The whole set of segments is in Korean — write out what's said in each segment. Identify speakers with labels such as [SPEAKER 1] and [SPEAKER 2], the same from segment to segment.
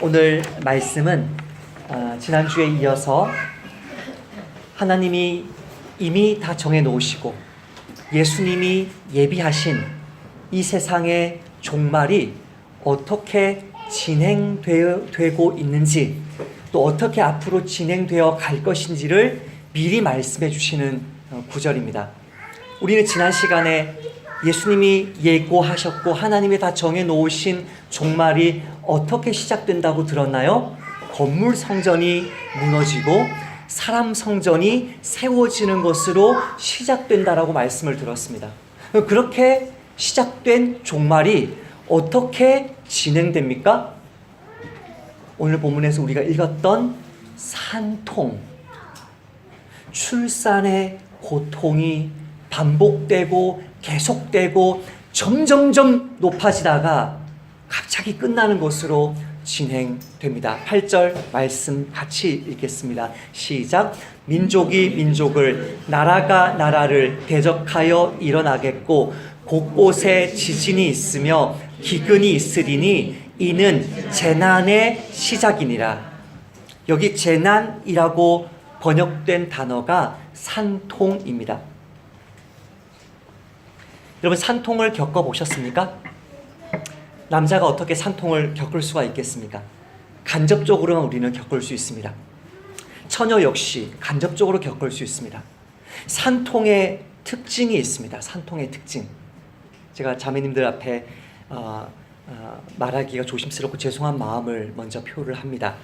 [SPEAKER 1] 오늘 말씀은 지난주에 이어서 하나님이 이미 다 정해놓으시고 예수님이 예비하신 이 세상의 종말이 어떻게 진행되고 있는지, 또 어떻게 앞으로 진행되어 갈 것인지를 미리 말씀해 주시는 구절입니다. 우리는 지난 시간에 예수님이 예고하셨고 하나님이 다 정해놓으신 종말이 어떻게 시작된다고 들었나요? 건물 성전이 무너지고 사람 성전이 세워지는 것으로 시작된다라고 말씀을 들었습니다. 그렇게 시작된 종말이 어떻게 진행됩니까? 오늘 본문에서 우리가 읽었던 산통, 출산의 고통이 반복되고 계속되고 점점점 높아지다가 갑자기 끝나는 것으로 진행됩니다. 8절 말씀 같이 읽겠습니다. 시작. 민족이 민족을, 나라가 나라를 대적하여 일어나겠고 곳곳에 지진이 있으며 기근이 있으리니 이는 재난의 시작이니라. 여기 재난이라고 번역된 단어가 산통입니다. 여러분, 산통을 겪어보셨습니까? 남자가 어떻게 산통을 겪을 수가 있겠습니까? 간접적으로만 우리는 겪을 수 있습니다. 처녀 역시 간접적으로 겪을 수 있습니다. 산통의 특징이 있습니다. 산통의 특징. 제가 자매님들 앞에 말하기가 조심스럽고 죄송한 마음을 먼저 표를 합니다.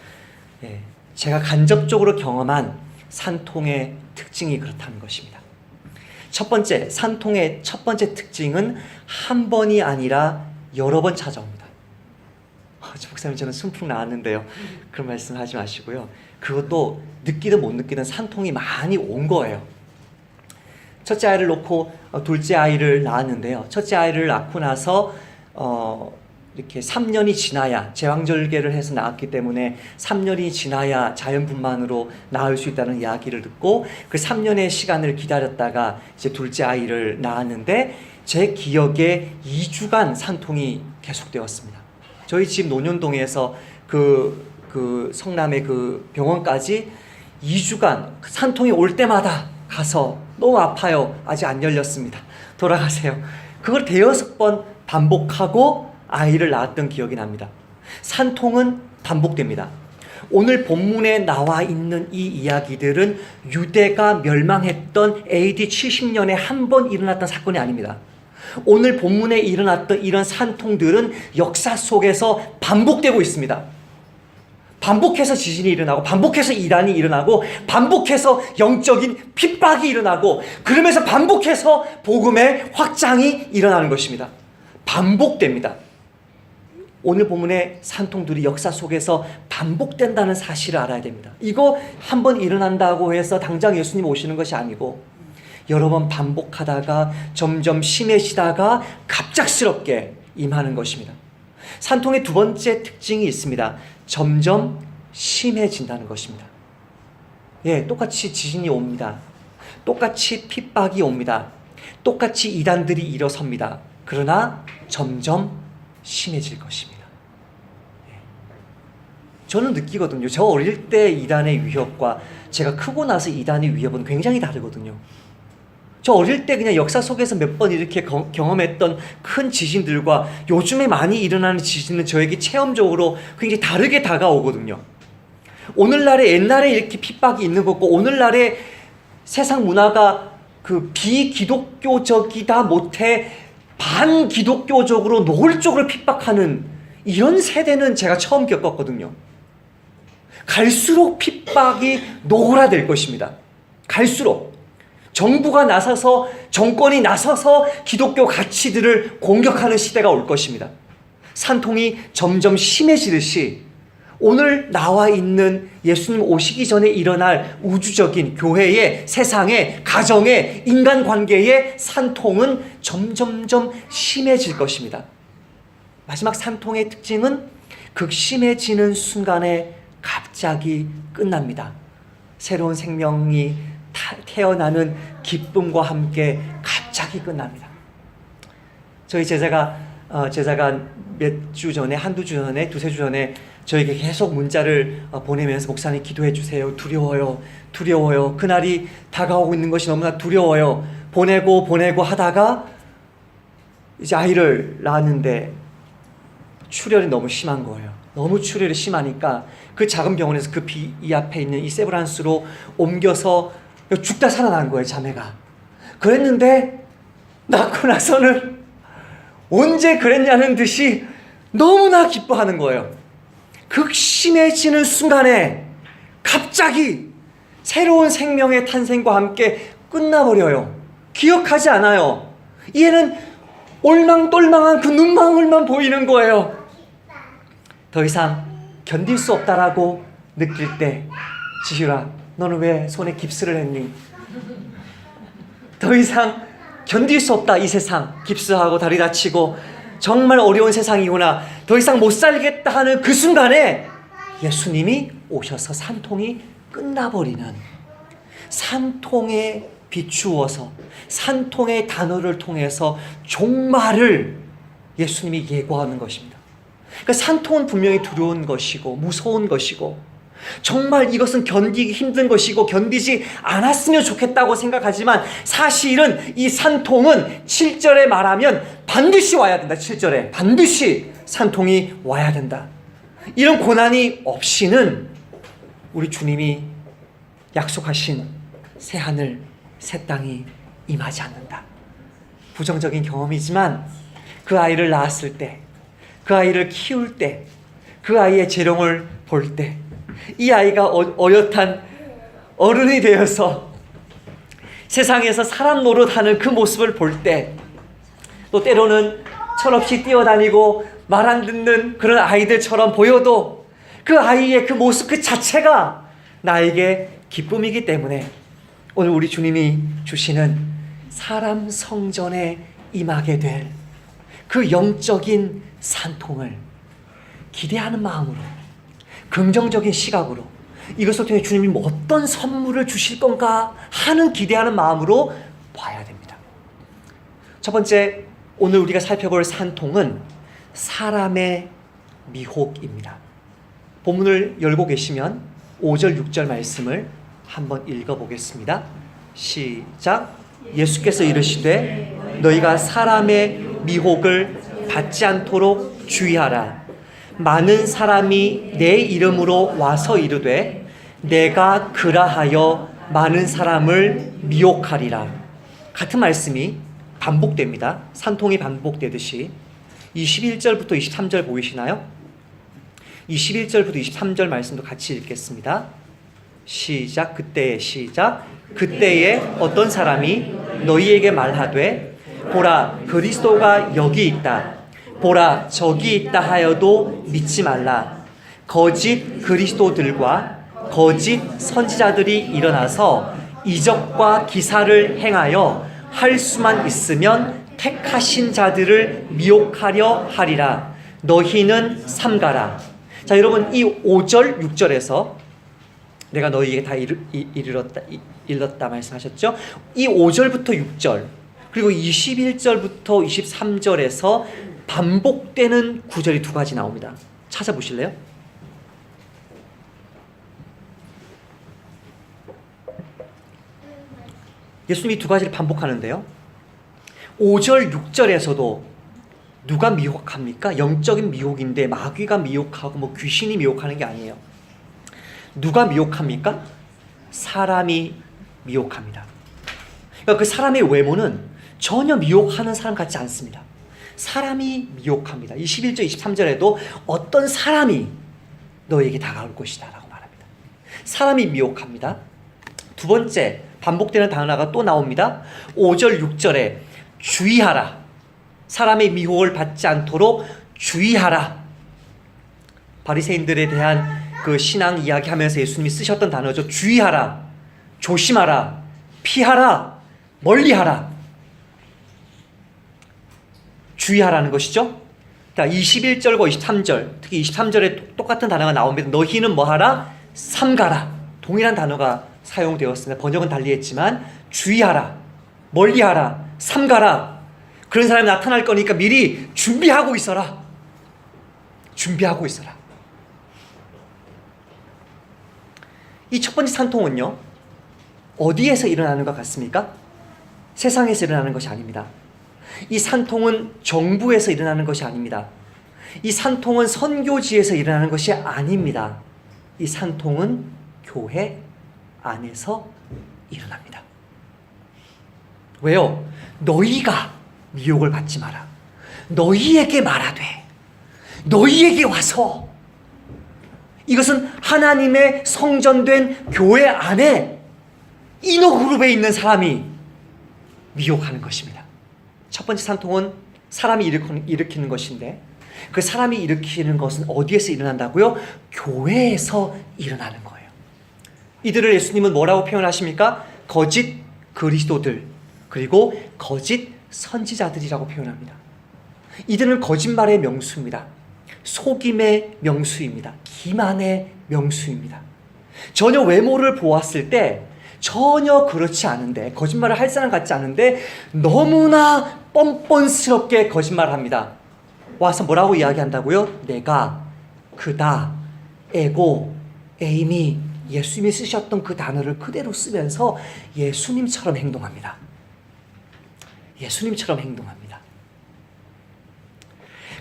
[SPEAKER 1] 제가 간접적으로 경험한 산통의 특징이 그렇다는 것입니다. 첫 번째, 산통의 첫 번째 특징은 한 번이 아니라 여러 번 찾아옵니다. 목사님, 저는 순풍 나왔는데요. 그런 말씀 하지 마시고요. 그것도 느끼든 못 느끼든 산통이 많이 온 거예요. 첫째 아이를 놓고 둘째 아이를 낳았는데요. 첫째 아이를 낳고 나서 이렇게 3년이 지나야, 제왕절개를 해서 낳았기 때문에 3년이 지나야 자연분만으로 낳을 수 있다는 이야기를 듣고 그 3년의 시간을 기다렸다가 이제 둘째 아이를 낳았는데 제 기억에 2주간 산통이 계속되었습니다. 저희 집 논현동에서 그 성남의 그 병원까지 2주간 산통이 올 때마다 가서 너무 아파요. 아직 안 열렸습니다. 돌아가세요. 그걸 대여섯 번 반복하고 아이를 낳았던 기억이 납니다. 산통은 반복됩니다. 오늘 본문에 나와 있는 이 이야기들은 유대가 멸망했던 AD 70년에 한 번 일어났던 사건이 아닙니다. 오늘 본문에 일어났던 이런 산통들은 역사 속에서 반복되고 있습니다. 반복해서 지진이 일어나고, 반복해서 이단이 일어나고, 반복해서 영적인 핍박이 일어나고, 그러면서 반복해서 복음의 확장이 일어나는 것입니다. 반복됩니다. 오늘 본문의 산통들이 역사 속에서 반복된다는 사실을 알아야 됩니다. 이거 한 번 일어난다고 해서 당장 예수님 오시는 것이 아니고 여러 번 반복하다가 점점 심해지다가 갑작스럽게 임하는 것입니다. 산통의 두 번째 특징이 있습니다. 점점 심해진다는 것입니다. 똑같이 지진이 옵니다. 똑같이 핍박이 옵니다. 똑같이 이단들이 일어섭니다. 그러나 점점 심해질 것입니다. 저는 느끼거든요. 저 어릴 때 이단의 위협과 제가 크고 나서 이단의 위협은 굉장히 다르거든요. 저 어릴 때 그냥 역사 속에서 몇 번 이렇게 경험했던 큰 지진들과 요즘에 많이 일어나는 지진은 저에게 체험적으로 굉장히 다르게 다가오거든요. 오늘날에 옛날에 이렇게 핍박이 있는 것과 오늘날에 세상 문화가 그 비기독교적이다 못해 반기독교적으로 노골적으로 핍박하는 이런 세대는 제가 처음 겪었거든요. 갈수록 핍박이 노골화될 것입니다. 갈수록 정부가 나서서, 정권이 나서서 기독교 가치들을 공격하는 시대가 올 것입니다. 산통이 점점 심해지듯이 오늘 나와 있는 예수님 오시기 전에 일어날 우주적인 교회의, 세상의, 가정의, 인간관계의 산통은 점점점 심해질 것입니다. 마지막 산통의 특징은 극심해지는 순간에 갑자기 끝납니다. 새로운 생명이 태어나는 기쁨과 함께 갑자기 끝납니다. 저희 제자가 제자가 한두 주 전에, 두세 주 전에 저에게 계속 문자를 보내면서 목사님 기도해 주세요. 두려워요. 그날이 다가오고 있는 것이 너무나 두려워요. 보내고 하다가 이제 아이를 낳았는데 출혈이 너무 심한 거예요. 너무 출혈이 심하니까 그 작은 병원에서 급히 이 앞에 있는 이 세브란스로 옮겨서 죽다 살아난 거예요, 자매가. 그랬는데 낳고 나서는 언제 그랬냐는 듯이 너무나 기뻐하는 거예요. 극심해지는 순간에 갑자기 새로운 생명의 탄생과 함께 끝나버려요. 기억하지 않아요. 얘는 올망똘망한 그 눈망울만 보이는 거예요. 더 이상 견딜 수 없다라고 느낄 때, 지희라, 너는 왜 손에 깁스를 했니? 더 이상 견딜 수 없다, 이 세상. 깁스하고 다리 다치고 정말 어려운 세상이구나. 더 이상 못 살겠다 하는 그 순간에 예수님이 오셔서 산통이 끝나버리는, 산통에 비추어서 산통의 단어를 통해서 종말을 예수님이 예고하는 것입니다. 그러니까 산통은 분명히 두려운 것이고 무서운 것이고 정말 이것은 견디기 힘든 것이고 견디지 않았으면 좋겠다고 생각하지만, 사실은 이 산통은 7절에 말하면 반드시 와야 된다. 7절에 반드시 산통이 와야 된다. 이런 고난이 없이는 우리 주님이 약속하신 새하늘 새 땅이 임하지 않는다. 부정적인 경험이지만 그 아이를 낳았을 때, 그 아이를 키울 때, 그 아이의 재롱을 볼 때, 이 아이가 어엿한 어른이 되어서 세상에서 사람 노릇하는 그 모습을 볼 때, 또 때로는 철없이 뛰어다니고 말 안 듣는 그런 아이들처럼 보여도 그 아이의 그 모습 그 자체가 나에게 기쁨이기 때문에 오늘 우리 주님이 주시는 사람 성전에 임하게 될 그 영적인 산통을 기대하는 마음으로, 긍정적인 시각으로, 이것을 통해 주님이 뭐 어떤 선물을 주실 건가 하는 기대하는 마음으로 봐야 됩니다. 첫 번째, 오늘 우리가 살펴볼 산통은 사람의 미혹입니다. 본문을 열고 계시면 5절 6절 말씀을 한번 읽어보겠습니다. 시작. 예수께서 이르시되 너희가 사람의 미혹을 받지 않도록 주의하라. 많은 사람이 내 이름으로 와서 이르되 내가 그라하여 많은 사람을 미혹하리라. 같은 말씀이 반복됩니다. 산통이 반복되듯이. 21절부터 23절 보이시나요? 21절부터 23절 말씀도 같이 읽겠습니다. 시작. 그때에 어떤 사람이 너희에게 말하되 보라, 그리스도가 여기 있다, 보라, 저기 있다 하여도 믿지 말라. 거짓 그리스도들과 거짓 선지자들이 일어나서 이적과 기사를 행하여 할 수만 있으면 택하신 자들을 미혹하려 하리라. 너희는 삼가라. 자, 여러분, 이 5절 6절에서 내가 너희에게 다 일렀다 말씀하셨죠? 이 5절부터 6절 그리고 21절부터 23절에서 반복되는 구절이 두 가지 나옵니다. 찾아보실래요? 예수님이 두 가지를 반복하는데요. 5절 6절에서도 누가 미혹합니까? 영적인 미혹인데 마귀가 미혹하고 뭐 귀신이 미혹하는 게 아니에요. 누가 미혹합니까? 사람이 미혹합니다. 그러니까 그 사람의 외모는 전혀 미혹하는 사람 같지 않습니다. 사람이 미혹합니다. 21절 23절에도 어떤 사람이 너에게 다가올 것이다 라고 말합니다. 사람이 미혹합니다. 두 번째, 반복되는 단어가 또 나옵니다. 5절 6절에 주의하라. 사람의 미혹을 받지 않도록 주의하라. 바리새인들에 대한 그 신앙 이야기하면서 예수님이 쓰셨던 단어죠. 주의하라, 조심하라, 피하라, 멀리하라. 주의하라는 것이죠. 그러니까 21절과 23절, 특히 23절에 똑같은 단어가 나옵니다. 너희는 뭐하라? 삼가라. 동일한 단어가 사용되었습니다. 번역은 달리했지만 주의하라, 멀리하라, 삼가라. 그런 사람이 나타날 거니까 미리 준비하고 있어라. 준비하고 있어라. 이 첫 번째 산통은요, 어디에서 일어나는 것 같습니까? 세상에서 일어나는 것이 아닙니다. 이 산통은 정부에서 일어나는 것이 아닙니다. 이 산통은 선교지에서 일어나는 것이 아닙니다. 이 산통은 교회 안에서 일어납니다. 왜요? 너희가 미혹을 받지 마라. 너희에게 말하되, 너희에게 와서. 이것은 하나님의 성전된 교회 안에 이노그룹에 있는 사람이 미혹하는 것입니다. 첫 번째 산통은 사람이 일으키는 것인데, 그 사람이 일으키는 것은 어디에서 일어난다고요? 교회에서 일어나는 거예요. 이들을 예수님은 뭐라고 표현하십니까? 거짓 그리스도들, 그리고 거짓 선지자들이라고 표현합니다. 이들은 거짓말의 명수입니다. 속임의 명수입니다. 기만의 명수입니다. 전혀 외모를 보았을 때 전혀 그렇지 않은데, 거짓말을 할 사람 같지 않은데 너무나 뻔뻔스럽게 거짓말을 합니다. 와서 뭐라고 이야기한다고요? 내가, 그다, 에고, 에이미, 예수님이 쓰셨던 그 단어를 그대로 쓰면서 예수님처럼 행동합니다. 예수님처럼 행동합니다.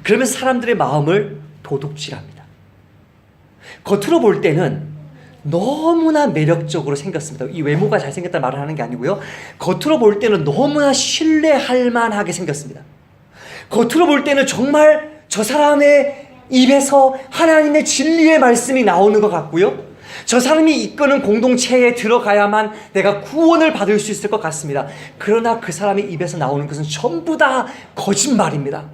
[SPEAKER 1] 그러면서 사람들의 마음을 도둑질합니다. 겉으로 볼 때는 너무나 매력적으로 생겼습니다. 이 외모가 잘생겼다는 말을 하는 게 아니고요. 겉으로 볼 때는 너무나 신뢰할 만하게 생겼습니다. 겉으로 볼 때는 정말 저 사람의 입에서 하나님의 진리의 말씀이 나오는 것 같고요. 저 사람이 이끄는 공동체에 들어가야만 내가 구원을 받을 수 있을 것 같습니다. 그러나 그 사람의 입에서 나오는 것은 전부 다 거짓말입니다.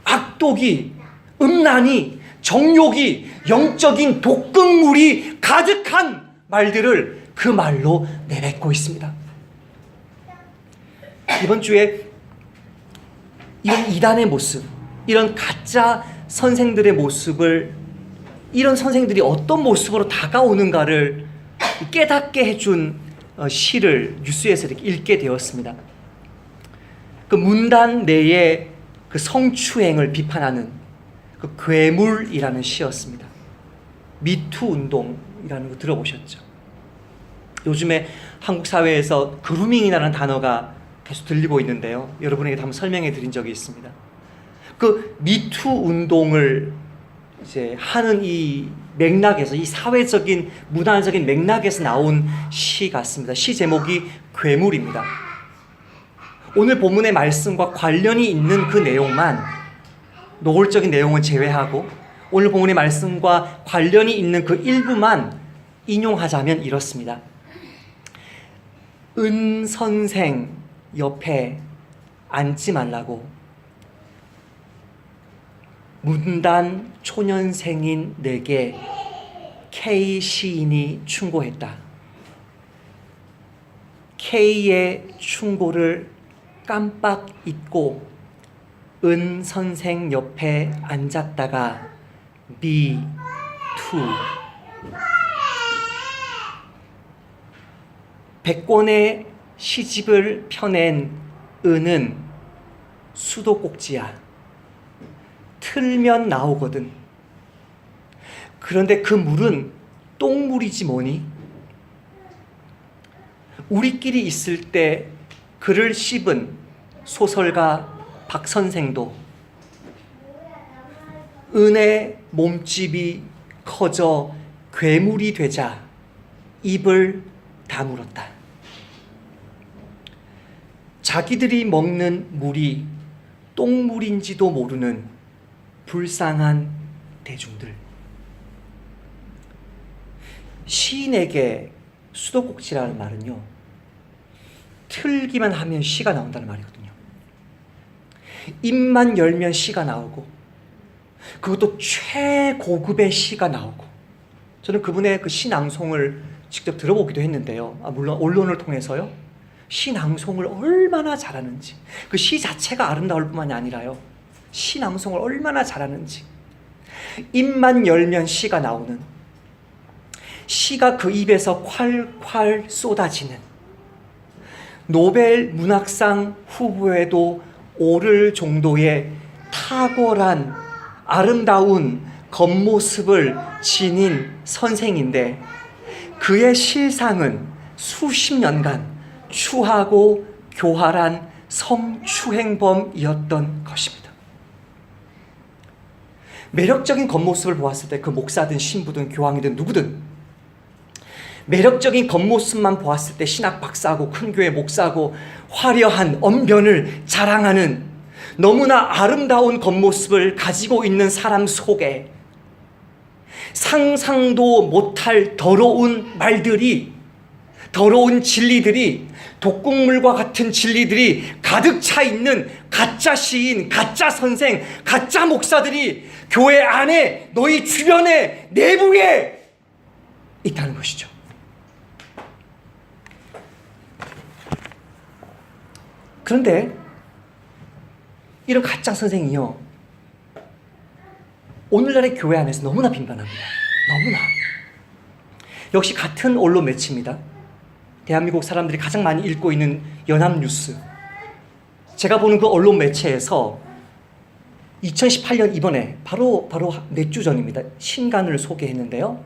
[SPEAKER 1] 악독이, 음란이, 정욕이, 영적인 독극물이 가득한 말들을 그 말로 내뱉고 있습니다. 이번 주에 이런 이단의 모습, 이런 가짜 선생들의 모습을, 이런 선생들이 어떤 모습으로 다가오는가를 깨닫게 해준 시를 뉴스에서 이렇게 읽게 되었습니다. 그 문단 내에 그 성추행을 비판하는 그 괴물이라는 시였습니다. 미투 운동이라는 거 들어보셨죠? 요즘에 한국 사회에서 그루밍이라는 단어가 계속 들리고 있는데요. 여러분에게 한번 설명해 드린 적이 있습니다. 그 미투 운동을 이제 하는 이 맥락에서, 이 사회적인 문화적인 맥락에서 나온 시 같습니다. 시 제목이 괴물입니다. 오늘 본문의 말씀과 관련이 있는 그 내용만, 노골적인 내용은 제외하고 오늘 본문의 말씀과 관련이 있는 그 일부만 인용하자면 이렇습니다. 은 선생 옆에 앉지 말라고 문단 초년생인 내게 K 시인이 충고했다. K의 충고를 깜빡 잊고 은 선생 옆에 앉았다가 me too. 100권의 시집을 펴낸 은은 수도꼭지야. 틀면 나오거든. 그런데 그 물은 똥물이지 뭐니? 우리끼리 있을 때 글을 씹은 소설가 박선생도 은의 몸집이 커져 괴물이 되자 입을 다물었다. 자기들이 먹는 물이 똥물인지도 모르는 불쌍한 대중들. 시인에게 수도꼭지라는 말은요, 틀기만 하면 시가 나온다는 말이거든요. 입만 열면 시가 나오고, 그것도 최고급의 시가 나오고. 저는 그분의 그 시 낭송을 직접 들어보기도 했는데요. 물론 언론을 통해서요. 시 낭송을 얼마나 잘하는지, 그 시 자체가 아름다울 뿐만이 아니라요, 시 낭송을 얼마나 잘하는지. 입만 열면 시가 나오는, 시가 그 입에서 콸콸 쏟아지는, 노벨 문학상 후보에도 오를 정도의 탁월한 아름다운 겉모습을 지닌 선생인데 그의 실상은 수십 년간 추하고 교활한 성추행범이었던 것입니다. 매력적인 겉모습을 보았을 때 그 목사든 신부든 교황이든 누구든 매력적인 겉모습만 보았을 때 신학 박사고 큰 교회 목사고 화려한 언변을 자랑하는 너무나 아름다운 겉모습을 가지고 있는 사람 속에 상상도 못할 더러운 말들이, 더러운 진리들이, 독극물과 같은 진리들이 가득 차 있는 가짜 시인, 가짜 선생, 가짜 목사들이 교회 안에, 너희 주변에, 내부에 있다는 것이죠. 그런데 이런 가짜 선생이요, 오늘날의 교회 안에서 너무나 빈번합니다. 너무나. 역시 같은 언론 매체입니다. 대한민국 사람들이 가장 많이 읽고 있는 연합뉴스. 제가 보는 그 언론 매체에서 2018년 이번에 바로 몇 주 전입니다. 신간을 소개했는데요.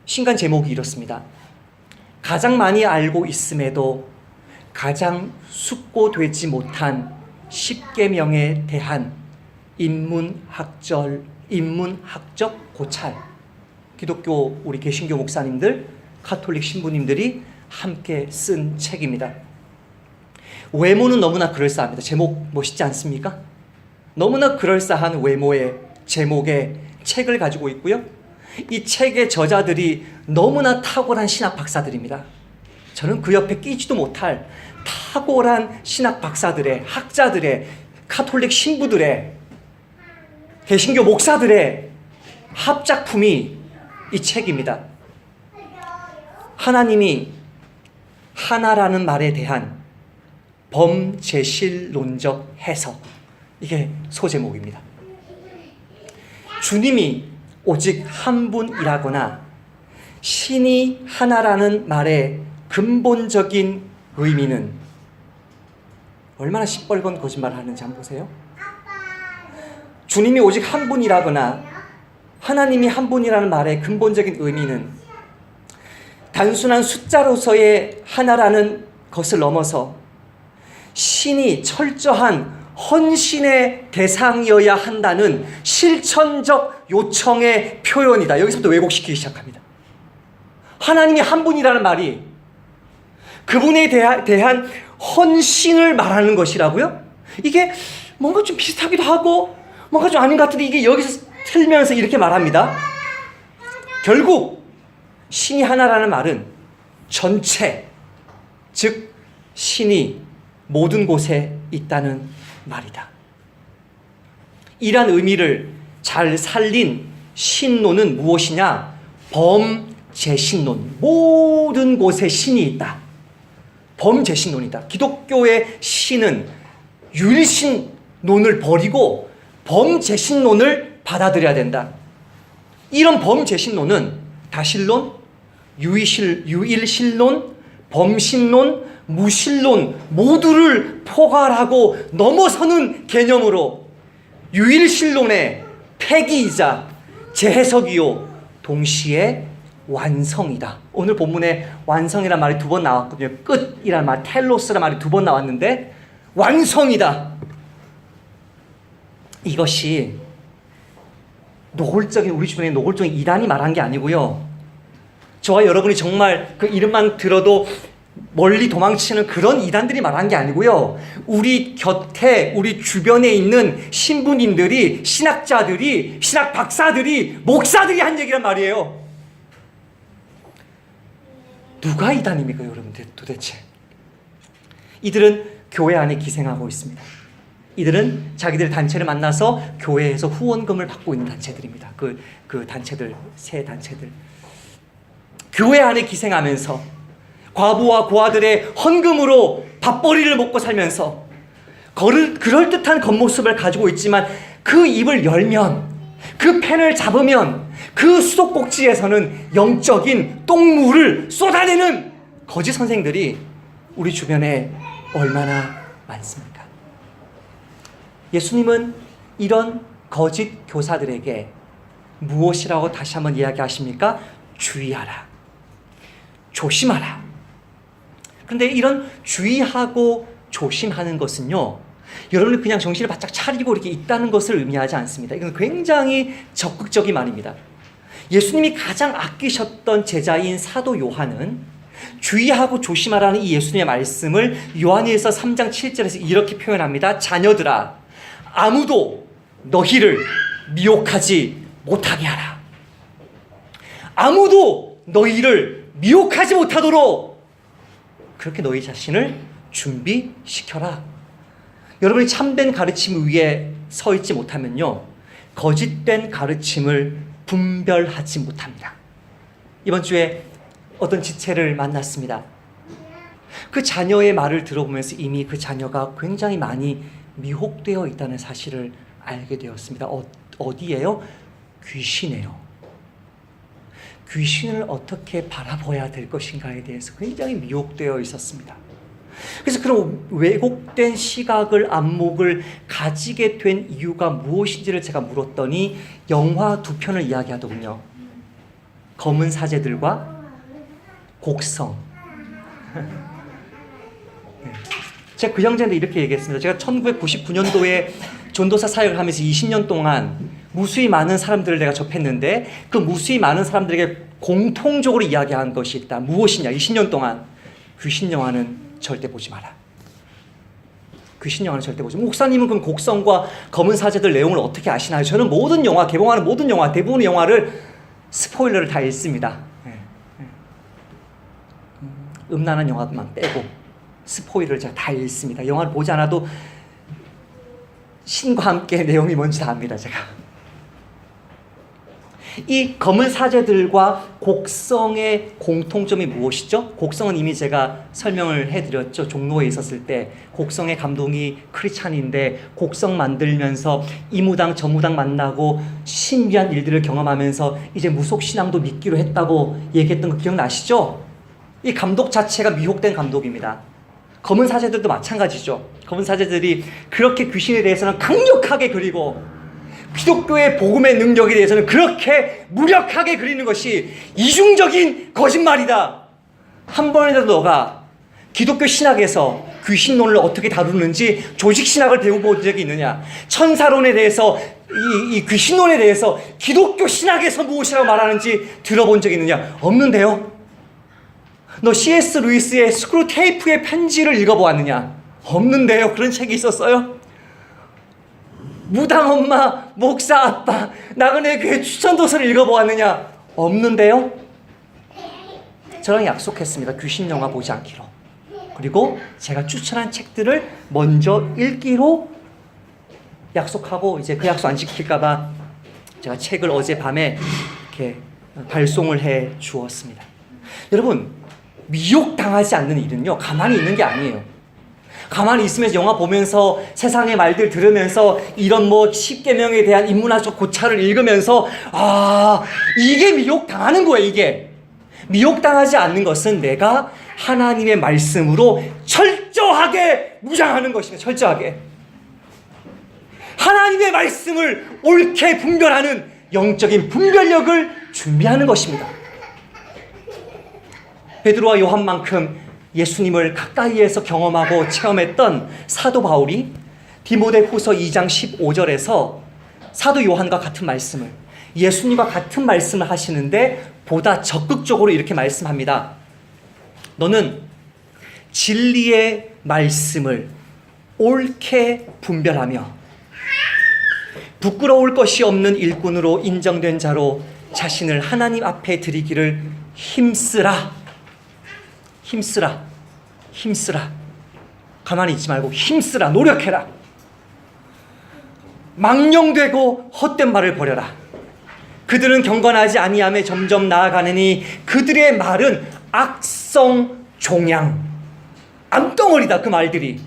[SPEAKER 1] 신간 제목이 이렇습니다. 가장 많이 알고 있음에도 가장 숙고되지 못한 10계명에 대한 인문학적 고찰. 기독교 우리 개신교 목사님들, 가톨릭 신부님들이 함께 쓴 책입니다. 외모는 너무나 그럴싸합니다. 제목 멋있지 않습니까? 너무나 그럴싸한 외모의 제목의 책을 가지고 있고요. 이 책의 저자들이 너무나 탁월한 신학 박사들입니다. 저는 그 옆에 끼지도 못할 탁월한 신학 박사들의, 학자들의, 가톨릭 신부들의, 개신교 목사들의 합작품이 이 책입니다. 하나님이 하나라는 말에 대한 범제실론적 해석. 이게 소제목입니다. 주님이 오직 한 분이라거나 신이 하나라는 말의 근본적인 의미는 얼마나 시뻘건 거짓말을 하는지 한번 보세요. 주님이 오직 한 분이라거나 하나님이 한 분이라는 말의 근본적인 의미는 단순한 숫자로서의 하나라는 것을 넘어서 신이 철저한 헌신의 대상이어야 한다는 실천적 요청의 표현이다. 여기서부터 왜곡시키기 시작합니다. 하나님이 한 분이라는 말이 그분에 대한 헌신을 말하는 것이라고요? 이게 뭔가 좀 비슷하기도 하고 뭔가 좀 아닌 것 같은데 이게 여기서 틀면서 이렇게 말합니다. 결국 신이 하나라는 말은 전체, 즉 신이 모든 곳에 있다는 말이다. 이란 의미를 잘 살린 신론은 무엇이냐? 범제신론. 모든 곳에 신이 있다. 범제신론이다. 기독교의 신은 유일신론을 버리고 범제신론을 받아들여야 된다. 이런 범제신론은 다신론, 유일신론, 범신론, 무신론 모두를 포괄하고 넘어서는 개념으로 유일신론의 폐기이자 재해석이요 동시에 완성이다. 오늘 본문에 완성이라는 말이 2번 나왔거든요. 끝이라는 말, 텔로스라는 말이 2번 나왔는데 완성이다. 이것이 노골적인, 우리 주변에 노골적인 이단이 말한 게 아니고요. 저와 여러분이 정말 그 이름만 들어도 멀리 도망치는 그런 이단들이 말한 게 아니고요. 우리 곁에, 우리 주변에 있는 신부님들이, 신학자들이, 신학 박사들이, 목사들이 한 얘기란 말이에요. 누가 이단입니까, 여러분 도대체? 이들은 교회 안에 기생하고 있습니다. 이들은 자기들 단체를 만나서 교회에서 후원금을 받고 있는 단체들입니다. 그 단체들, 새 단체들. 교회 안에 기생하면서 과부와 고아들의 헌금으로 밥벌이를 먹고 살면서 그럴듯한 겉모습을 가지고 있지만 그 입을 열면, 그 펜을 잡으면 그 수도꼭지에서는 영적인 똥물을 쏟아내는 거짓 선생들이 우리 주변에 얼마나 많습니까? 예수님은 이런 거짓 교사들에게 무엇이라고 다시 한번 이야기하십니까? 주의하라. 조심하라. 그런데 이런 주의하고 조심하는 것은요, 여러분이 그냥 정신을 바짝 차리고 이렇게 있다는 것을 의미하지 않습니다. 이건 굉장히 적극적인 말입니다. 예수님이 가장 아끼셨던 제자인 사도 요한은 주의하고 조심하라는 이 예수님의 말씀을 요한일서 3장 7절에서 이렇게 표현합니다. 자녀들아, 아무도 너희를 미혹하지 못하게 하라. 아무도 너희를 미혹하지 못하도록 그렇게 너희 자신을 준비시켜라. 여러분이 참된 가르침 위에 서 있지 못하면요, 거짓된 가르침을 분별하지 못합니다. 이번 주에 어떤 지체를 만났습니다. 그 자녀의 말을 들어보면서 이미 그 자녀가 굉장히 많이 미혹되어 있다는 사실을 알게 되었습니다. 어디에요? 귀신이에요. 귀신을 어떻게 바라봐야 될 것인가에 대해서 굉장히 미혹되어 있었습니다. 그래서 그런 왜곡된 시각을, 안목을 가지게 된 이유가 무엇인지를 제가 물었더니 영화 두 편을 이야기하더군요. 검은 사제들과 곡성. 제가 그 형제한테 이렇게 얘기했습니다. 제가 1999년도에 전도사 사역을 하면서 20년 동안 무수히 많은 사람들을 내가 접했는데 그 무수히 많은 사람들에게 공통적으로 이야기한 것이 있다. 무엇이냐? 20년 동안 귀신 영화는 절대 보지 마라. 귀신 영화는 절대 보지 마라. 목사님은 그럼 곡성과 검은 사제들 내용을 어떻게 아시나요? 저는 모든 영화, 개봉하는 모든 영화, 대부분의 영화를 스포일러를 다 읽습니다. 음란한 영화만 빼고 스포일러를 제가 다 읽습니다. 영화를 보지 않아도 신과 함께 내용이 뭔지 다 압니다. 제가 이 검은 사제들과 곡성의 공통점이 무엇이죠? 곡성은 이미 제가 설명을 해드렸죠. 종로에 있었을 때 곡성의 감독이 크리스찬인데 곡성 만들면서 이 무당 저 무당 만나고 신비한 일들을 경험하면서 이제 무속신앙도 믿기로 했다고 얘기했던 거 기억나시죠? 이 감독 자체가 미혹된 감독입니다. 검은 사제들도 마찬가지죠. 검은 사제들이 그렇게 귀신에 대해서는 강력하게 그리고 기독교의 복음의 능력에 대해서는 그렇게 무력하게 그리는 것이 이중적인 거짓말이다. 한 번이라도 너가 기독교 신학에서 귀신론을 어떻게 다루는지 조직 신학을 배워본 적이 있느냐? 천사론에 대해서 이 귀신론에 대해서 기독교 신학에서 무엇이라고 말하는지 들어본 적이 있느냐? 없는데요. 너 C.S. 루이스의 스크루 테이프의 편지를 읽어보았느냐? 없는데요. 그런 책이 있었어요? 무당 엄마, 목사 아빠, 나그네 교회 추천도서를 읽어보았느냐? 없는데요. 저랑 약속했습니다. 귀신 영화 보지 않기로. 그리고 제가 추천한 책들을 먼저 읽기로 약속하고 이제 그 약속 안 지킬까봐 제가 책을 어젯밤에 이렇게 발송을 해 주었습니다. 여러분, 미혹당하지 않는 일은요, 가만히 있는 게 아니에요. 가만히 있으면서 영화 보면서 세상의 말들 들으면서 이런 뭐 10계명에 대한 인문학적 고찰을 읽으면서 이게 미혹당하는 거예요. 이게 미혹당하지 않는 것은 내가 하나님의 말씀으로 철저하게 무장하는 것입니다. 철저하게 하나님의 말씀을 옳게 분별하는 영적인 분별력을 준비하는 것입니다. 베드로와 요한만큼 예수님을 가까이에서 경험하고 체험했던 사도 바울이 디모데후서 2장 15절에서 사도 요한과 같은 말씀을, 예수님과 같은 말씀을 하시는데 보다 적극적으로 이렇게 말씀합니다. 너는 진리의 말씀을 옳게 분별하며 부끄러울 것이 없는 일꾼으로 인정된 자로 자신을 하나님 앞에 드리기를 힘쓰라. 힘쓰라. 가만히 있지 말고 힘쓰라. 노력해라. 망령되고 헛된 말을 버려라. 그들은 경건하지 아니함에 점점 나아가느니 그들의 말은 악성 종양, 암덩어리다. 그 말들이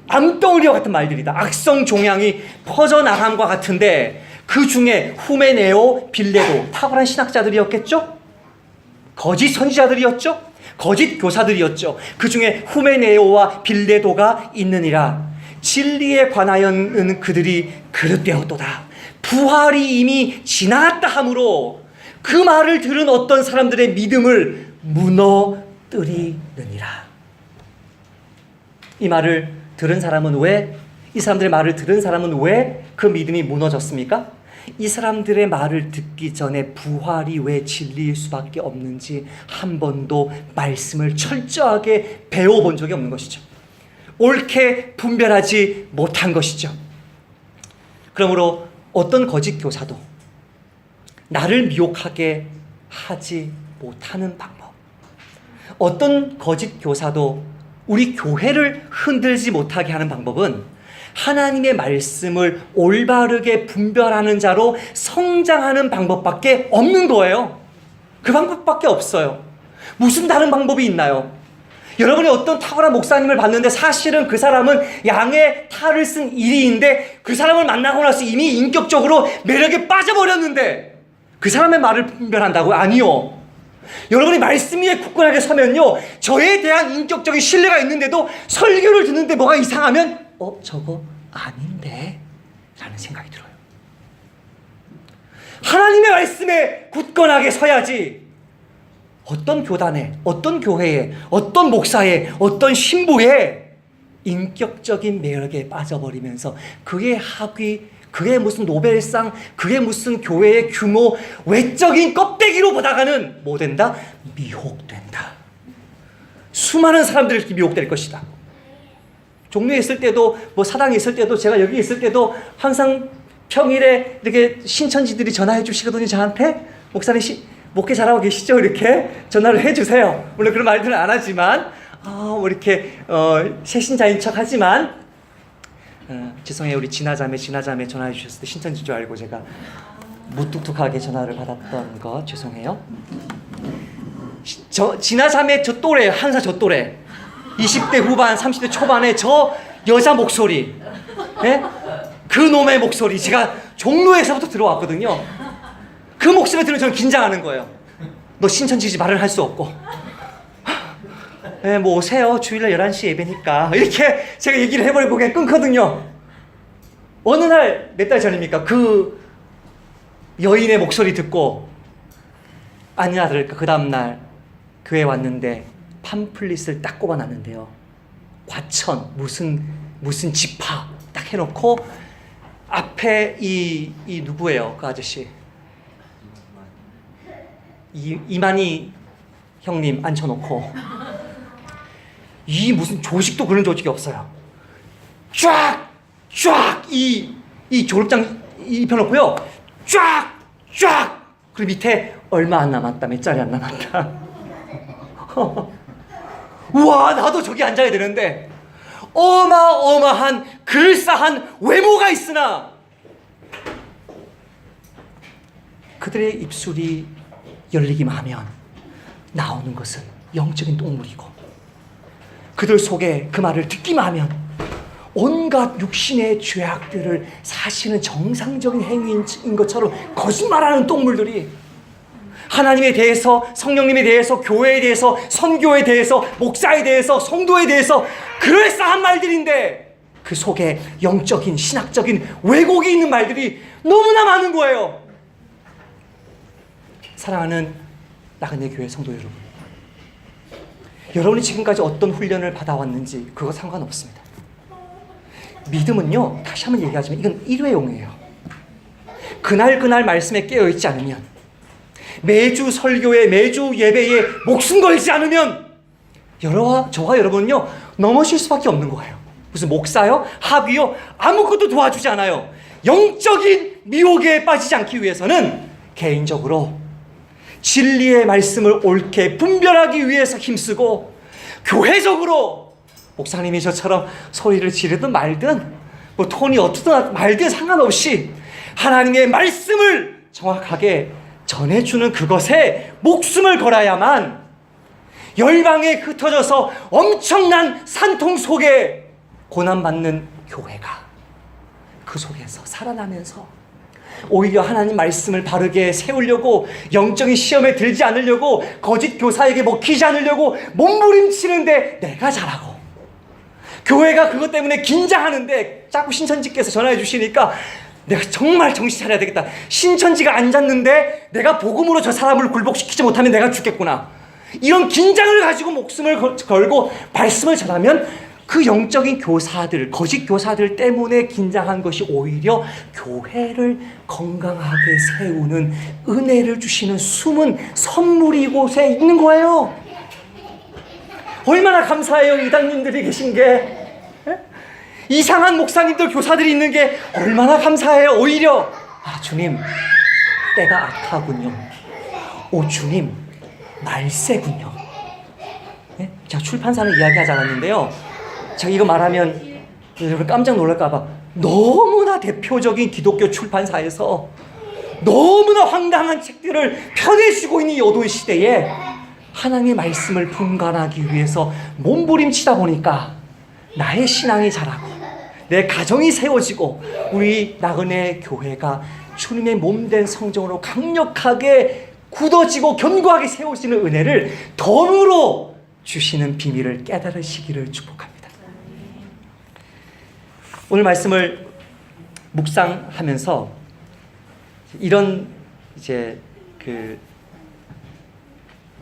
[SPEAKER 1] 암덩어리와 같은 말들이다. 악성 종양이 퍼져나감과 같은데 그 중에 후메네오, 빌레도 탁월한 신학자들이었겠죠? 거짓 선지자들이었죠? 거짓 교사들이었죠. 그 중에 후메네오와 빌레도가 있느니라. 진리에 관하여는 그들이 그릇되었도다. 부활이 이미 지나갔다 하므로 그 말을 들은 어떤 사람들의 믿음을 무너뜨리느니라. 이 말을 들은 사람은 이 사람들의 말을 들은 사람은 왜 그 믿음이 무너졌습니까? 이 사람들의 말을 듣기 전에 부활이 왜 진리일 수밖에 없는지 한 번도 말씀을 철저하게 배워본 적이 없는 것이죠. 옳게 분별하지 못한 것이죠. 그러므로 어떤 거짓 교사도 나를 미혹하게 하지 못하는 방법, 어떤 거짓 교사도 우리 교회를 흔들지 못하게 하는 방법은 하나님의 말씀을 올바르게 분별하는 자로 성장하는 방법밖에 없는 거예요. 그 방법밖에 없어요. 무슨 다른 방법이 있나요? 여러분이 어떤 탁월한 목사님을 봤는데 사실은 그 사람은 양의 탈을 쓴 이리인데 그 사람을 만나고 나서 이미 인격적으로 매력에 빠져버렸는데 그 사람의 말을 분별한다고요? 아니요. 여러분이 말씀 위에 굳건하게 서면요, 저에 대한 인격적인 신뢰가 있는데도 설교를 듣는데 뭐가 이상하면 저거 아닌데 라는 생각이 들어요. 하나님의 말씀에 굳건하게 서야지 어떤 교단에, 어떤 교회에, 어떤 목사에, 어떤 신부에 인격적인 매력에 빠져버리면서 그의 학위, 그게 무슨 노벨상, 그게 무슨 교회의 규모, 외적인 껍데기로 보다가는 뭐 된다? 미혹된다. 수많은 사람들이 이렇게 미혹될 것이다. 종로에 있을 때도, 뭐 사당에 있을 때도, 제가 여기 있을 때도 항상 평일에 이렇게 신천지들이 전화해 주시거든요, 저한테. 목사님 목회 잘하고 계시죠? 이렇게 전화를 해주세요. 물론 그런 말들은 안 하지만, 뭐 이렇게 새신자인 척 하지만, 죄송해요, 우리 진아자매 전화해 주셨을 때 신천지인 줄 알고 제가 무뚝뚝하게 전화를 받았던 거 죄송해요. 진아자매 저 또래, 항상 저 또래, 20대 후반 30대 초반에 저 여자 목소리, 네? 그 놈의 목소리, 제가 종로에서부터 들어왔거든요. 그 목소리 들으면 저는 긴장하는 거예요. 너 신천지지 말을 할 수 없고, 네, 뭐 오세요, 주일날 11시 예배니까, 이렇게 제가 얘기를 해버리고 그냥 끊거든요. 어느 날 몇 달 전입니까? 그 여인의 목소리 듣고 아니나 다를까 그 다음날 교회 왔는데 팜플릿을 딱 꼽아놨는데요, 과천 무슨 지파 딱 해놓고 앞에 이 누구예요? 그 아저씨 이만희 형님 앉혀놓고, 이 무슨 조직도 그런 조직이 없어요. 쫙 이 졸업장 입혀놓고요, 쫙 그리고 밑에 얼마 안 남았다, 몇 자리 안 남았다. 우와, 나도 저기 앉아야 되는데 어마어마한 그럴싸한 외모가 있으나 그들의 입술이 열리기만 하면 나오는 것은 영적인 똥물이고, 그들 속에 그 말을 듣기만 하면 온갖 육신의 죄악들을 사실은 정상적인 행위인 것처럼 거짓말하는 똥물들이 하나님에 대해서, 성령님에 대해서, 교회에 대해서, 선교에 대해서, 목사에 대해서, 성도에 대해서 그럴싸한 말들인데 그 속에 영적인, 신학적인 왜곡이 있는 말들이 너무나 많은 거예요. 사랑하는 나그네 교회 성도 여러분, 여러분이 지금까지 어떤 훈련을 받아왔는지 그거 상관없습니다. 믿음은요, 다시 한번 얘기하지만 이건 일회용이에요. 그날 말씀에 깨어있지 않으면, 매주 설교에, 매주 예배에 목숨 걸지 않으면 저와 여러분은요 넘어질 수밖에 없는 거예요. 무슨 목사요? 학위요? 아무것도 도와주지 않아요. 영적인 미혹에 빠지지 않기 위해서는 개인적으로 진리의 말씀을 옳게 분별하기 위해서 힘쓰고, 교회적으로 목사님이 저처럼 소리를 지르든 말든, 뭐 톤이 어떻든 말든 상관없이 하나님의 말씀을 정확하게 전해주는 그것에 목숨을 걸어야만 열방에 흩어져서 엄청난 산통 속에 고난받는 교회가 그 속에서 살아나면서 오히려 하나님 말씀을 바르게 세우려고, 영적인 시험에 들지 않으려고, 거짓 교사에게 먹히지 않으려고 몸부림치는데 내가 잘하고, 교회가 그것 때문에 긴장하는데 자꾸 신천지께서 전화해 주시니까 내가 정말 정신 차려야 되겠다. 신천지가 앉았는데 내가 복음으로 저 사람을 굴복시키지 못하면 내가 죽겠구나. 이런 긴장을 가지고 목숨을 걸고 말씀을 전하면 그 영적인 교사들, 거짓 교사들 때문에 긴장한 것이 오히려 교회를 건강하게 세우는 은혜를 주시는 숨은 선물이 이곳에 있는 거예요. 얼마나 감사해요, 이단님들이 계신 게. 이상한 목사님들, 교사들이 있는 게 얼마나 감사해요. 오히려 주님, 때가 악하군요. 오 주님, 말세군요. 네? 제가 출판사를 이야기하지 않았는데요, 제가 이거 말하면 여러분 깜짝 놀랄까 봐 너무나 대표적인 기독교 출판사에서 너무나 황당한 책들을 펴내주고 있는 이 어두운 시대에 하나님의 말씀을 분간하기 위해서 몸부림치다 보니까 나의 신앙이 자라고 내 가정이 세워지고 우리 나그네 교회가 주님의 몸된 성정으로 강력하게 굳어지고 견고하게 세워지는 은혜를 덤으로 주시는 비밀을 깨달으시기를 축복합니다. 오늘 말씀을 묵상하면서 이런 이제 그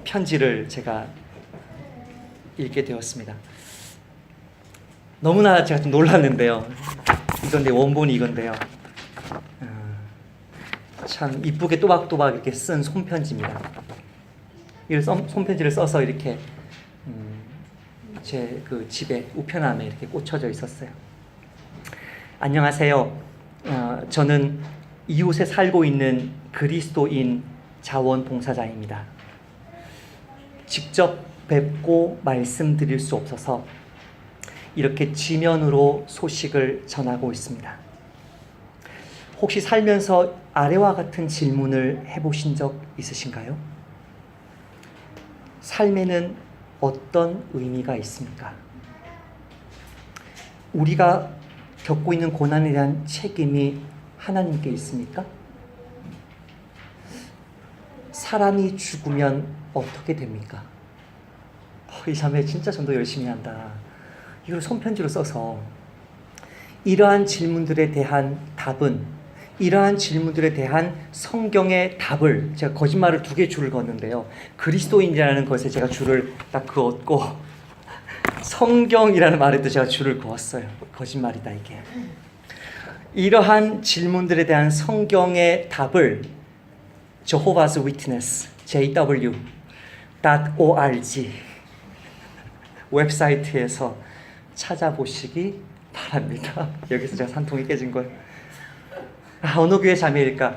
[SPEAKER 1] 편지를 제가 읽게 되었습니다. 너무나 제가 좀 놀랐는데요. 이건데 원본이 이건데요. 참 이쁘게 또박또박 이렇게 쓴 손편지입니다. 이 손편지를 써서 이렇게 제 그 집에 우편함에 이렇게 꽂혀져 있었어요. 안녕하세요. 저는 이웃에 살고 있는 그리스도인 자원봉사자입니다. 직접 뵙고 말씀드릴 수 없어서 이렇게 지면으로 소식을 전하고 있습니다. 혹시 살면서 아래와 같은 질문을 해보신 적 있으신가요? 삶에는 어떤 의미가 있습니까? 우리가 겪고 있는 고난에 대한 책임이 하나님께 있습니까? 사람이 죽으면 어떻게 됩니까? 이 자매 진짜 전도 열심히 한다. 이걸 손편지로 써서 이러한 질문들에 대한 답은, 이러한 질문들에 대한 성경의 답을, 제가 거짓말을 2개 줄을 걷는데요, 그리스도인이라는 것에 제가 줄을 딱 그었고 성경이라는 말에도 제가 줄을 그었어요. 거짓말이다 이게. 이러한 질문들에 대한 성경의 답을 Jehovah's Witness JW.org 웹사이트에서 찾아보시기 바랍니다. 여기서 제가 산통이 깨진 거예요. 어느 교회 자매일까?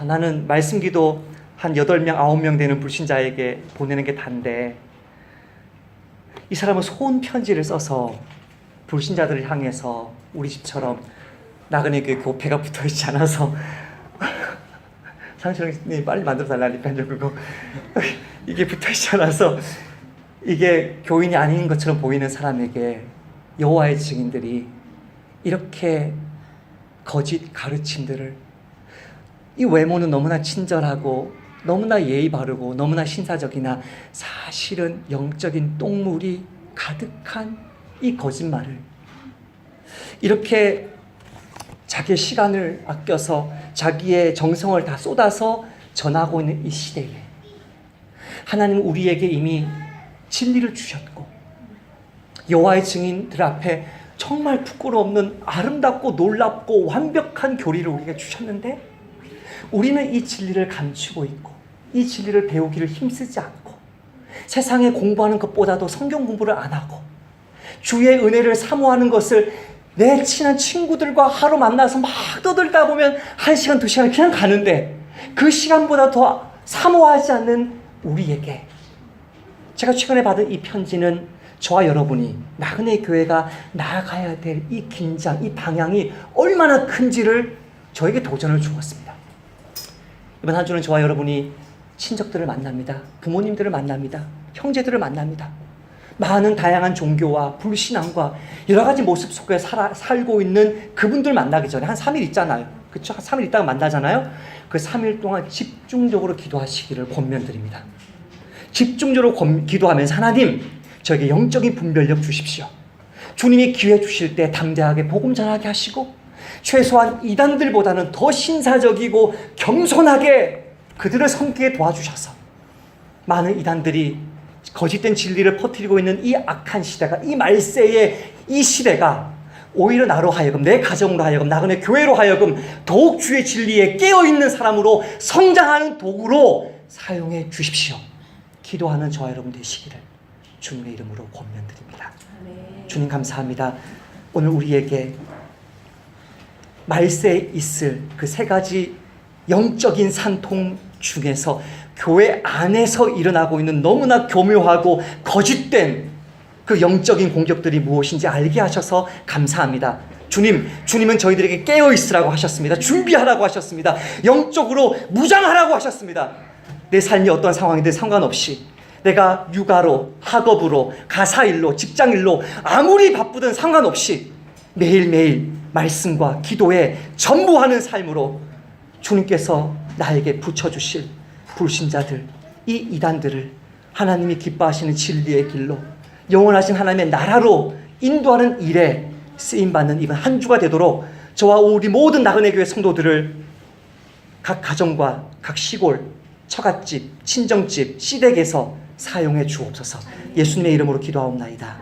[SPEAKER 1] 나는 말씀기도 한 8명, 9명 되는 불신자에게 보내는 게 단데 이 사람은 소원 편지를 써서 불신자들을 향해서 우리 집처럼 나그네 교회 교패가 붙어있지 않아서 상철님 빨리 만들어 달라니까요. 그거 이게 붙어있지 않아서 이게 교인이 아닌 것처럼 보이는 사람에게 여호와의 증인들이 이렇게 거짓 가르침들을, 이 외모는 너무나 친절하고 너무나 예의 바르고 너무나 신사적이나 사실은 영적인 똥물이 가득한 이 거짓말을 이렇게 자기의 시간을 아껴서 자기의 정성을 다 쏟아서 전하고 있는 이 시대에 하나님은 우리에게 이미 진리를 주셨고 여호와의 증인들 앞에 정말 부끄러움없는 아름답고 놀랍고 완벽한 교리를 우리에게 주셨는데 우리는 이 진리를 감추고 있고 이 진리를 배우기를 힘쓰지 않고 세상에 공부하는 것보다도 성경 공부를 안 하고 주의 은혜를 사모하는 것을 내 친한 친구들과 하루 만나서 막 떠들다 보면 1시간, 2시간 그냥 가는데 그 시간보다 더 사모하지 않는 우리에게 제가 최근에 받은 이 편지는 저와 여러분이 나그네 교회가 나아가야 될 이 긴장, 이 방향이 얼마나 큰지를 저에게 도전을 주었습니다. 이번 한 주는 저와 여러분이 친척들을 만납니다. 부모님들을 만납니다. 형제들을 만납니다. 많은 다양한 종교와 불신앙과 여러 가지 모습 속에 살고 있는 그분들 만나기 전에 한 3일 있잖아요. 그렇죠? 3일 있다가 만나잖아요. 그 3일 동안 집중적으로 기도하시기를 권면드립니다. 집중적으로 기도하면서 하나님, 저에게 영적인 분별력 주십시오. 주님이 기회 주실 때 담대하게 복음 전하게 하시고 최소한 이단들보다는 더 신사적이고 겸손하게 그들을 섬기게 도와주셔서 많은 이단들이 거짓된 진리를 퍼뜨리고 있는 이 악한 시대가, 이 말세의 이 시대가 오히려 나로 하여금, 내 가정으로 하여금, 나그네 교회로 하여금 더욱 주의 진리에 깨어있는 사람으로 성장하는 도구로 사용해 주십시오. 기도하는 저와 여러분 되시기를 주님의 이름으로 권면드립니다. 주님 감사합니다. 오늘 우리에게 말세에 있을 그 세 가지 영적인 산통 중에서 교회 안에서 일어나고 있는 너무나 교묘하고 거짓된 그 영적인 공격들이 무엇인지 알게 하셔서 감사합니다. 주님은 저희들에게 깨어있으라고 하셨습니다. 준비하라고 하셨습니다. 영적으로 무장하라고 하셨습니다. 내 삶이 어떤 상황이든 상관없이 내가 육아로, 학업으로, 가사일로, 직장일로 아무리 바쁘든 상관없이 매일매일 말씀과 기도에 전부하는 삶으로 주님께서 나에게 붙여주실 불신자들, 이 이단들을 하나님이 기뻐하시는 진리의 길로, 영원하신 하나님의 나라로 인도하는 일에 쓰임받는 이번 한 주가 되도록 저와 우리 모든 나그네 교회 성도들을 각 가정과 각 시골, 처갓집, 친정집, 시댁에서 사용해 주옵소서. 예수님의 이름으로 기도하옵나이다.